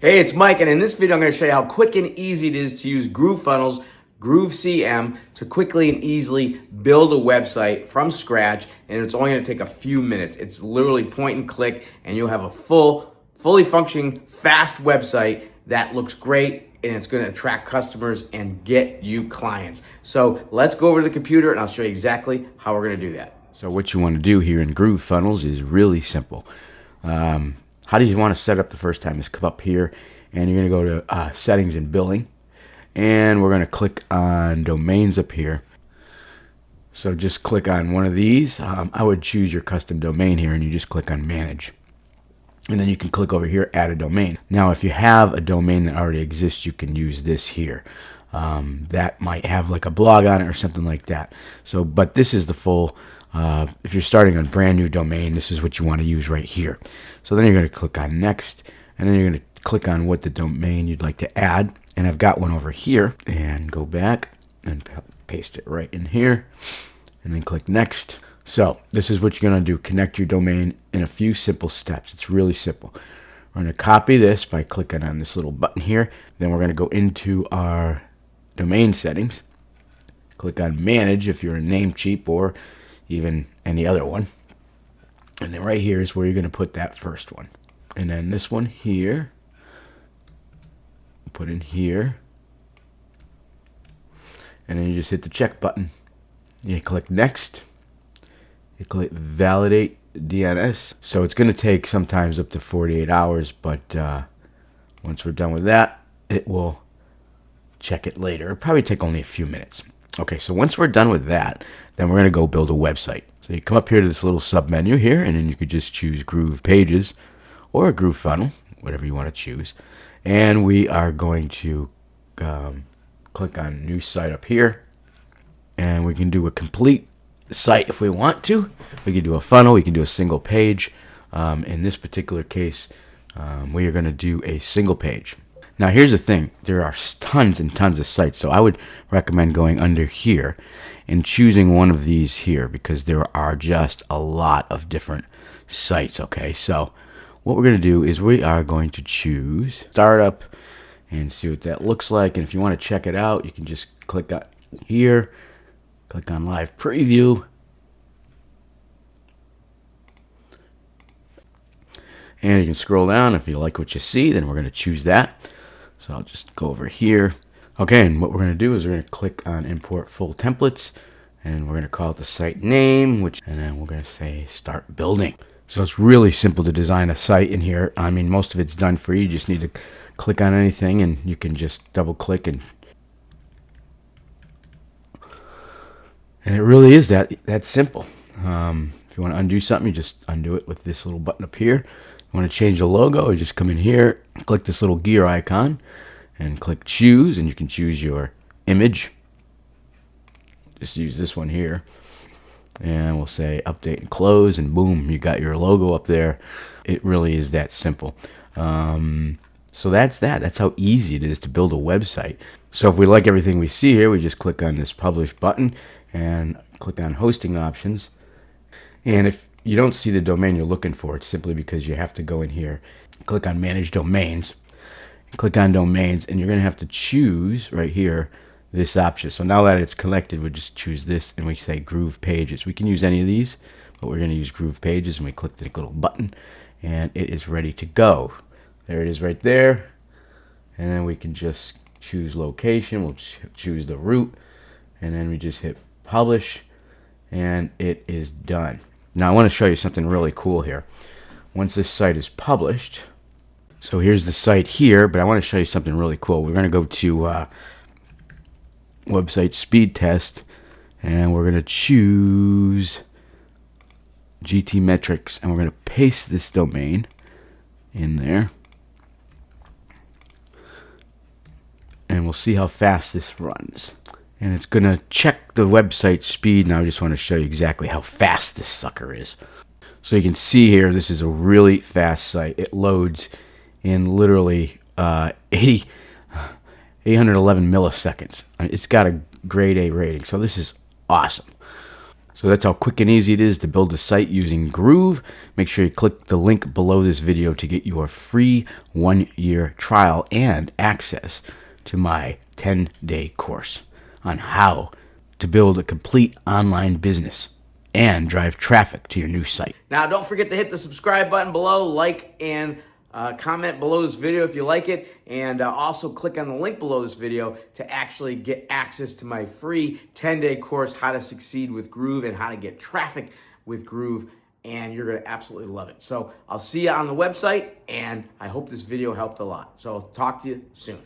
Hey, it's Mike, and in this video, I'm going to show you how quick and easy it is to use GrooveFunnels, Groove.cm, to quickly and easily build a website from scratch, and it's only going to take a few minutes. It's literally point and click, and you'll have a fully functioning, fast website that looks great, and it's going to attract customers and get you clients. So let's go over to the computer, and I'll show you exactly how we're going to do that. So what you want to do here in GrooveFunnels is really simple. How do you want to set up the first time? Is come up here, and you're going to go to Settings and Billing, and we're going to click on Domains up here. So just click on one of these. I would choose your custom domain here, and you just click on Manage. And then you can click over here, Add a Domain. Now, if you have a domain that already exists, you can use this here. That might have like a blog on it or something like that. So, but this is the full, if you're starting a brand new domain, this is what you want to use right here. So then you're going to click on Next, and then you're going to click on what the domain you'd like to add. And I've got one over here, and go back and paste it right in here, and then click Next. So this is what you're going to do. Connect your domain in a few simple steps. It's really simple. We're going to copy this by clicking on this little button here. Then we're going to go into our domain settings. Click on Manage if you're a Namecheap or even any other one. And then right here is where you're going to put that first one. And then this one here, put in here. And then you just hit the check button. You click Next. You click Validate DNS. So it's going to take sometimes up to 48 hours, but once we're done with that, it will check it later. It'll probably take only a few minutes. Okay, so once we're done with that, then we're going to go build a website. So you come up here to this little sub menu here, and then you could just choose Groove Pages or a Groove Funnel, whatever you want to choose. And we are going to click on New Site up here, and we can do a complete site if we want to. We can do a funnel, we can do a single page. In this particular case, we are going to do a single page. Now here's the thing, there are tons and tons of sites, so I would recommend going under here and choosing one of these here, because there are just a lot of different sites. Okay, so what we're going to do is we are going to choose Startup and see what that looks like. And if you want to check it out, you can just click on here, click on Live Preview, and you can scroll down. If you like what you see, then we're going to choose that. So I'll just go over here. Okay, and what we're going to do is we're going to click on Import Full Templates, and we're going to call it the site name, and then we're going to say Start Building. So it's really simple to design a site in here. I mean, most of it's done for you. You just need to click on anything, and you can just double click, and it really is that simple. If you want to undo something, you just undo it with this little button up here. You want to change the logo, you just come in here, click this little gear icon, and click Choose, and you can choose your image. Just use this one here, and we'll say Update and Close, and boom, you got your logo up there. It really is that simple. So that's that. That's how easy it is to build a website. So if we like everything we see here, we just click on this Publish button and click on Hosting Options. And if you don't see the domain you're looking for, it's simply because you have to go in here, click on Manage Domains, click on Domains, and you're going to have to choose right here this option. So now that it's collected, we just choose this, and we say Groove Pages. We can use any of these, but we're going to use Groove Pages, and we click the little button, and it is ready to go. There it is right there. And then we can just choose location. We'll choose the route, and then we just hit Publish, and it is done. Now I want to show you something really cool here. Once this site is published, so here's the site here, but I want to show you something really cool. We're going to go to Website Speed Test, and we're going to choose GT Metrics, and we're going to paste this domain in there, and we'll see how fast this runs. And it's going to check the website speed. Now I just want to show you exactly how fast this sucker is. So you can see here, this is a really fast site. It loads in literally 811 milliseconds. It's got a grade A rating, so this is awesome. So that's how quick and easy it is to build a site using Groove. Make sure you click the link below this video to get your free 1-year trial and access to my 10-day course on how to build a complete online business and drive traffic to your new site. Now, don't forget to hit the subscribe button below, like and comment below this video if you like it, and also click on the link below this video to actually get access to my free 10-day course, How to Succeed with Groove and How to Get Traffic with Groove, and you're going to absolutely love it. So I'll see you on the website, and I hope this video helped a lot. So talk to you soon.